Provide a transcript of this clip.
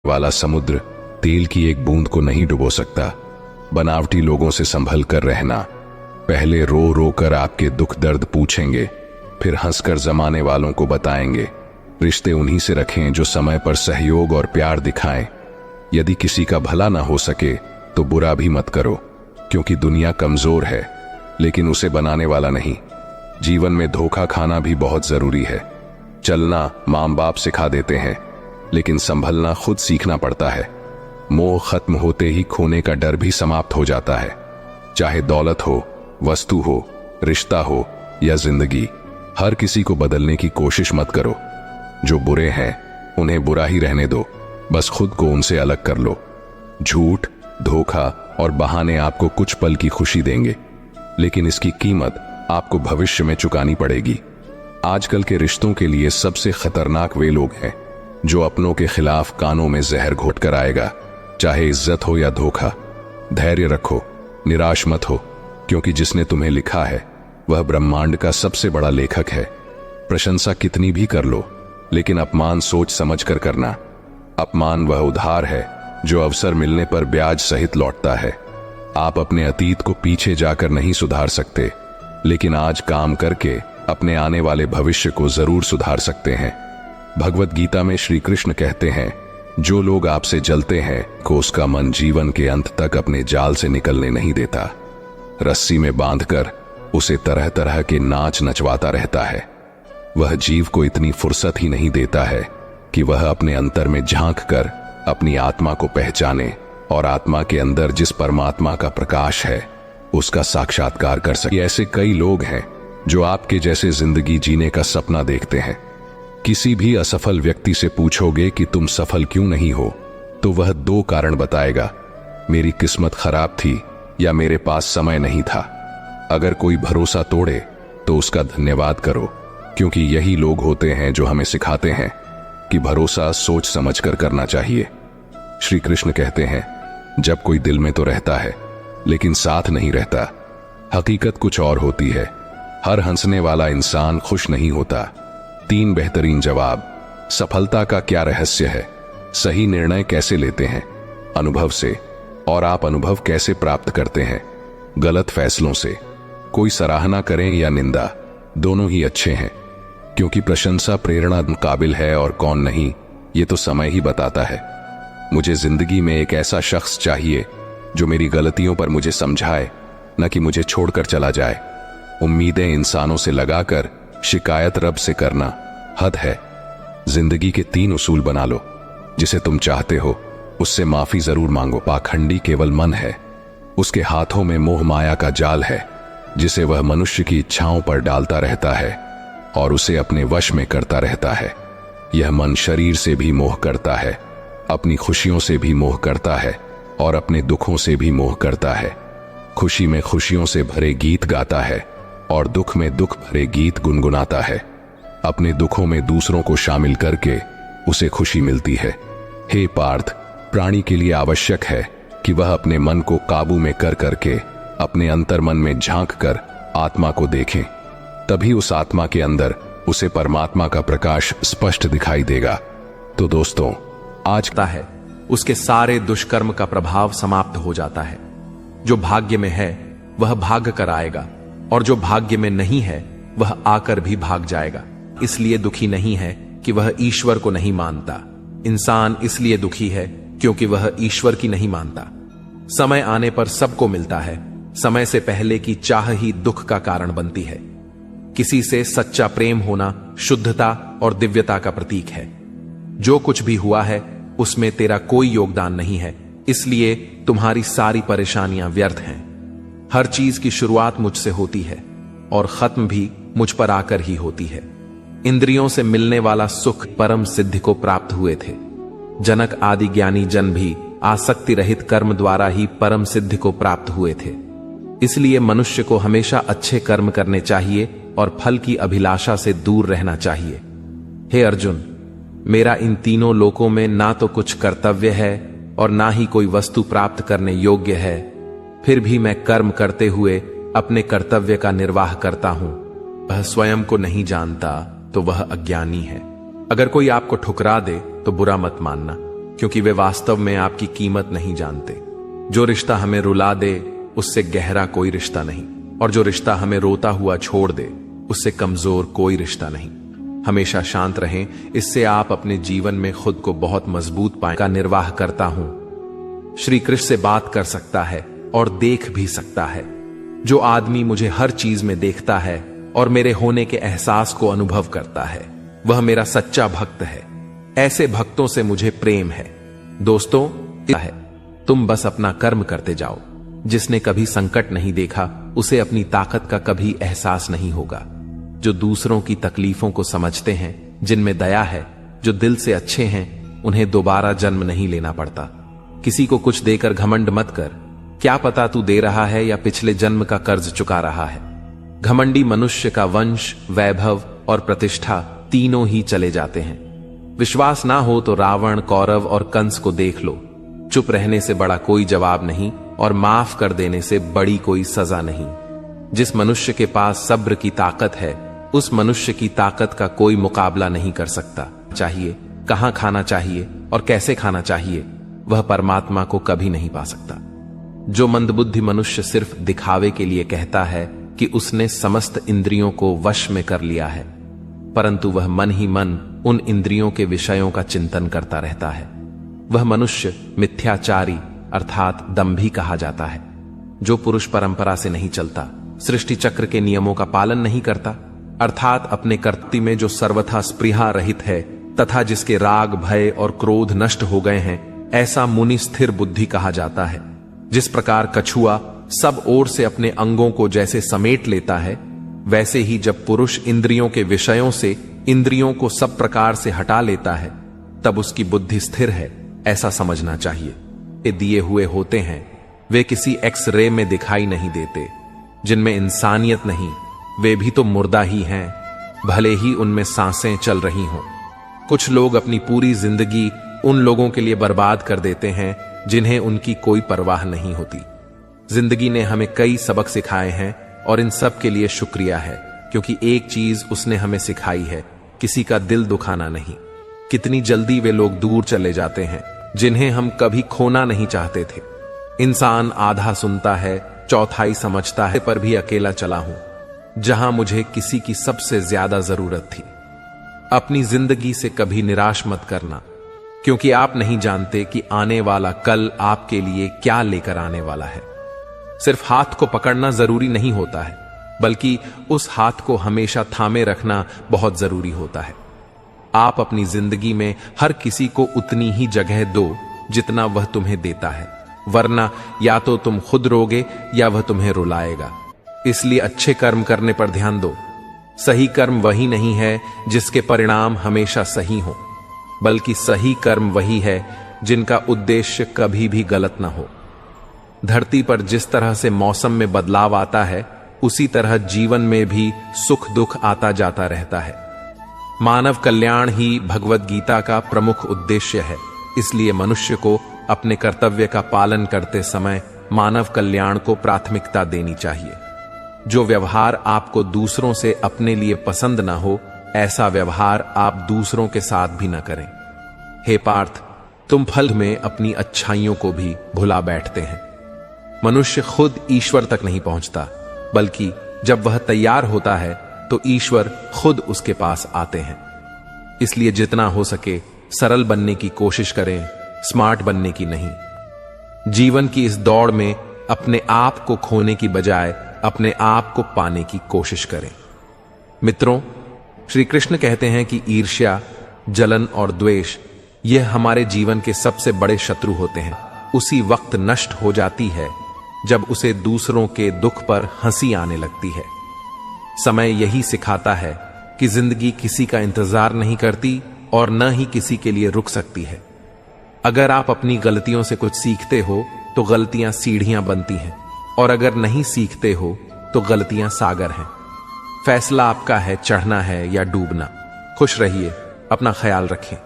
वाला समुद्र तेल की एक बूंद को नहीं डुबो सकता। बनावटी लोगों से संभल कर रहना। पहले रो रो कर आपके दुख दर्द पूछेंगे, फिर हंसकर जमाने वालों को बताएंगे। रिश्ते उन्हीं से रखें जो समय पर सहयोग और प्यार दिखाएं। यदि किसी का भला ना हो सके तो बुरा भी मत करो, क्योंकि दुनिया कमजोर है लेकिन उसे बनाने वाला नहीं। जीवन में धोखा खाना भी बहुत जरूरी है। चलना माँ बाप सिखा देते हैं, लेकिन संभलना खुद सीखना पड़ता है। मोह खत्म होते ही खोने का डर भी समाप्त हो जाता है। चाहे दौलत हो, वस्तु हो, रिश्ता हो या जिंदगी, हर किसी को बदलने की कोशिश मत करो। जो बुरे हैं उन्हें बुरा ही रहने दो, बस खुद को उनसे अलग कर लो। झूठ, धोखा और बहाने आपको कुछ पल की खुशी देंगे, लेकिन इसकी कीमत आपको भविष्य में चुकानी पड़ेगी। आजकल के रिश्तों के लिए सबसे खतरनाक वे लोग हैं जो अपनों के खिलाफ कानों में जहर घोट कर आएगा, चाहे इज्जत हो या धोखा। धैर्य रखो, निराश मत हो, क्योंकि जिसने तुम्हें लिखा है वह ब्रह्मांड का सबसे बड़ा लेखक है। प्रशंसा कितनी भी कर लो, लेकिन अपमान सोच समझ कर करना। अपमान वह उधार है जो अवसर मिलने पर ब्याज सहित लौटता है। आप अपने अतीत को पीछे जाकर नहीं सुधार सकते, लेकिन आज काम करके अपने आने वाले भविष्य को जरूर सुधार सकते हैं। भगवत गीता में श्री कृष्ण कहते हैं, जो लोग आपसे जलते हैं को उसका मन जीवन के अंत तक अपने जाल से निकलने नहीं देता। रस्सी में बांधकर उसे तरह तरह के नाच नचवाता रहता है। वह जीव को इतनी फुर्सत ही नहीं देता है कि वह अपने अंतर में झांक कर अपनी आत्मा को पहचाने और आत्मा के अंदर जिस परमात्मा का प्रकाश है उसका साक्षात्कार कर सके। ऐसे कई लोग हैं जो आपके जैसे जिंदगी जीने का सपना देखते हैं। किसी भी असफल व्यक्ति से पूछोगे कि तुम सफल क्यों नहीं हो, तो वह दो कारण बताएगा, मेरी किस्मत खराब थी या मेरे पास समय नहीं था। अगर कोई भरोसा तोड़े तो उसका धन्यवाद करो, क्योंकि यही लोग होते हैं जो हमें सिखाते हैं कि भरोसा सोच समझकर करना चाहिए। श्री कृष्ण कहते हैं, जब कोई दिल में तो रहता है लेकिन साथ नहीं रहता। हकीकत कुछ और होती है। हर हंसने वाला इंसान खुश नहीं होता। 3 बेहतरीन जवाब। सफलता का क्या रहस्य है? सही निर्णय कैसे लेते हैं? अनुभव से। और आप अनुभव कैसे प्राप्त करते हैं? गलत फैसलों से। कोई सराहना करें या निंदा, दोनों ही अच्छे हैं, क्योंकि प्रशंसा प्रेरणा काबिल है और कौन नहीं, ये तो समय ही बताता है। मुझे जिंदगी में एक ऐसा शख्स चाहिए जो मेरी गलतियों पर मुझे समझाए, न कि मुझे छोड़कर चला जाए। उम्मीदें इंसानों से लगाकर शिकायत रब से करना हद है। जिंदगी के 3 उसूल बना लो। जिसे तुम चाहते हो उससे माफी जरूर मांगो। पाखंडी केवल मन है, उसके हाथों में मोह माया का जाल है, जिसे वह मनुष्य की इच्छाओं पर डालता रहता है और उसे अपने वश में करता रहता है। यह मन शरीर से भी मोह करता है, अपनी खुशियों से भी मोह करता है और अपने दुखों से भी मोह करता है। खुशी में खुशियों से भरे गीत गाता है और दुख में दुख भरे गीत गुनगुनाता है। अपने दुखों में दूसरों को शामिल करके उसे खुशी मिलती है। हे पार्थ, प्राणी के लिए आवश्यक है कि वह अपने मन को काबू में कर करके अपने अंतर मन में झांक कर आत्मा को देखें। तभी उस आत्मा के अंदर उसे परमात्मा का प्रकाश स्पष्ट दिखाई देगा। तो दोस्तों, आज है उसके सारे दुष्कर्म का प्रभाव समाप्त हो जाता है। जो भाग्य में है वह भाग कर आएगा, और जो भाग्य में नहीं है वह आकर भी भाग जाएगा। इसलिए दुखी नहीं है कि वह ईश्वर को नहीं मानता। इंसान इसलिए दुखी है क्योंकि वह ईश्वर की नहीं मानता। समय आने पर सबको मिलता है। समय से पहले की चाह ही दुख का कारण बनती है। किसी से सच्चा प्रेम होना शुद्धता और दिव्यता का प्रतीक है। जो कुछ भी हुआ है उसमें तेरा कोई योगदान नहीं है, इसलिए तुम्हारी सारी परेशानियां व्यर्थ हैं। हर चीज की शुरुआत मुझसे होती है और खत्म भी मुझ पर आकर ही होती है। इंद्रियों से मिलने वाला सुख परम सिद्धि को प्राप्त हुए थे। जनक आदि ज्ञानी जन भी आसक्ति रहित कर्म द्वारा ही परम सिद्धि को प्राप्त हुए थे। इसलिए मनुष्य को हमेशा अच्छे कर्म करने चाहिए और फल की अभिलाषा से दूर रहना चाहिए। हे अर्जुन, मेरा इन तीनों लोकों में ना तो कुछ कर्तव्य है और ना ही कोई वस्तु प्राप्त करने योग्य है, फिर भी मैं कर्म करते हुए अपने कर्तव्य का निर्वाह करता हूं। वह स्वयं को नहीं जानता तो वह अज्ञानी है। अगर कोई आपको ठुकरा दे तो बुरा मत मानना, क्योंकि वे वास्तव में आपकी कीमत नहीं जानते। जो रिश्ता हमें रुला दे उससे गहरा कोई रिश्ता नहीं, और जो रिश्ता हमें रोता हुआ छोड़ दे उससे कमजोर कोई रिश्ता नहीं। हमेशा शांत रहें, इससे आप अपने जीवन में खुद को बहुत मजबूत पाएं। का निर्वाह करता हूं। श्री कृष्ण से बात कर सकता है और देख भी सकता है। जो आदमी मुझे हर चीज में देखता है और मेरे होने के एहसास को अनुभव करता है, वह मेरा सच्चा भक्त है। ऐसे भक्तों से मुझे प्रेम है। दोस्तों, है तुम बस अपना कर्म करते जाओ। जिसने कभी संकट नहीं देखा उसे अपनी ताकत का कभी एहसास नहीं होगा। जो दूसरों की तकलीफों को समझते हैं, जिनमें दया है, जो दिल से अच्छे हैं, उन्हें दोबारा जन्म नहीं लेना पड़ता। किसी को कुछ देकर घमंड मत कर। क्या पता तू दे रहा है या पिछले जन्म का कर्ज चुका रहा है। घमंडी मनुष्य का वंश, वैभव और प्रतिष्ठा तीनों ही चले जाते हैं। विश्वास ना हो तो रावण, कौरव और कंस को देख लो। चुप रहने से बड़ा कोई जवाब नहीं और माफ कर देने से बड़ी कोई सजा नहीं। जिस मनुष्य के पास सब्र की ताकत है, उस मनुष्य की ताकत का कोई मुकाबला नहीं कर सकता। चाहिए कहां खाना चाहिए और कैसे खाना चाहिए, वह परमात्मा को कभी नहीं पा सकता। जो मंदबुद्धि मनुष्य सिर्फ दिखावे के लिए कहता है कि उसने समस्त इंद्रियों को वश में कर लिया है, परंतु वह मन ही मन उन इंद्रियों के विषयों का चिंतन करता रहता है, वह मनुष्य मिथ्याचारी अर्थात दंभी कहा जाता है। जो पुरुष परंपरा से नहीं चलता, सृष्टि चक्र के नियमों का पालन नहीं करता, अर्थात अपने कर्तव्य में जो सर्वथा स्पृहा रहित है तथा जिसके राग, भय और क्रोध नष्ट हो गए हैं, ऐसा मुनि स्थिर बुद्धि कहा जाता है। जिस प्रकार कछुआ सब ओर से अपने अंगों को जैसे समेट लेता है, वैसे ही जब पुरुष इंद्रियों के विषयों से इंद्रियों को सब प्रकार से हटा लेता है, तब उसकी बुद्धि स्थिर है, ऐसा समझना चाहिए। ये दिए हुए होते हैं, वे किसी एक्स-रे में दिखाई नहीं देते। जिनमें इंसानियत नहीं, वे भी तो मुर्दा ही हैं, भले ही उनमें सांसें चल रही हों। कुछ लोग अपनी पूरी जिंदगी उन लोगों के लिए बर्बाद कर देते हैं जिन्हें उनकी कोई परवाह नहीं होती। जिंदगी ने हमें कई सबक सिखाए हैं और इन सब के लिए शुक्रिया है, क्योंकि एक चीज उसने हमें सिखाई है, किसी का दिल दुखाना नहीं। कितनी जल्दी वे लोग दूर चले जाते हैं जिन्हें हम कभी खोना नहीं चाहते थे। इंसान आधा सुनता है, चौथाई समझता है, पर भी अकेला चला हूं जहां मुझे किसी की सबसे ज्यादा जरूरत थी। अपनी जिंदगी से कभी निराश मत करना, क्योंकि आप नहीं जानते कि आने वाला कल आपके लिए क्या लेकर आने वाला है। सिर्फ हाथ को पकड़ना जरूरी नहीं होता है, बल्कि उस हाथ को हमेशा थामे रखना बहुत जरूरी होता है। आप अपनी जिंदगी में हर किसी को उतनी ही जगह दो जितना वह तुम्हें देता है, वरना या तो तुम खुद रोगे या वह तुम्हें रुलाएगा। इसलिए अच्छे कर्म करने पर ध्यान दो। सही कर्म वही नहीं है जिसके परिणाम हमेशा सही हो, बल्कि सही कर्म वही है जिनका उद्देश्य कभी भी गलत ना हो। धरती पर जिस तरह से मौसम में बदलाव आता है, उसी तरह जीवन में भी सुख दुख आता जाता रहता है। मानव कल्याण ही भगवत गीता का प्रमुख उद्देश्य है। इसलिए मनुष्य को अपने कर्तव्य का पालन करते समय मानव कल्याण को प्राथमिकता देनी चाहिए। जो व्यवहार आपको दूसरों से अपने लिए पसंद ना हो, ऐसा व्यवहार आप दूसरों के साथ भी न करें। हे पार्थ, तुम फल में अपनी अच्छाइयों को भी भुला बैठते हैं। मनुष्य खुद ईश्वर तक नहीं पहुंचता, बल्कि जब वह तैयार होता है तो ईश्वर खुद उसके पास आते हैं। इसलिए जितना हो सके सरल बनने की कोशिश करें, स्मार्ट बनने की नहीं। जीवन की इस दौड़ में अपने आप को खोने की बजाय अपने आप को पाने की कोशिश करें। मित्रों, श्री कृष्ण कहते हैं कि ईर्ष्या, जलन और द्वेष यह हमारे जीवन के सबसे बड़े शत्रु होते हैं। उसी वक्त नष्ट हो जाती है जब उसे दूसरों के दुख पर हंसी आने लगती है। समय यही सिखाता है कि जिंदगी किसी का इंतजार नहीं करती और न ही किसी के लिए रुक सकती है। अगर आप अपनी गलतियों से कुछ सीखते हो तो गलतियां सीढ़ियां बनती हैं, और अगर नहीं सीखते हो तो गलतियां सागर हैं। फैसला आपका है, चढ़ना है या डूबना। खुश रहिए, अपना ख्याल रखें।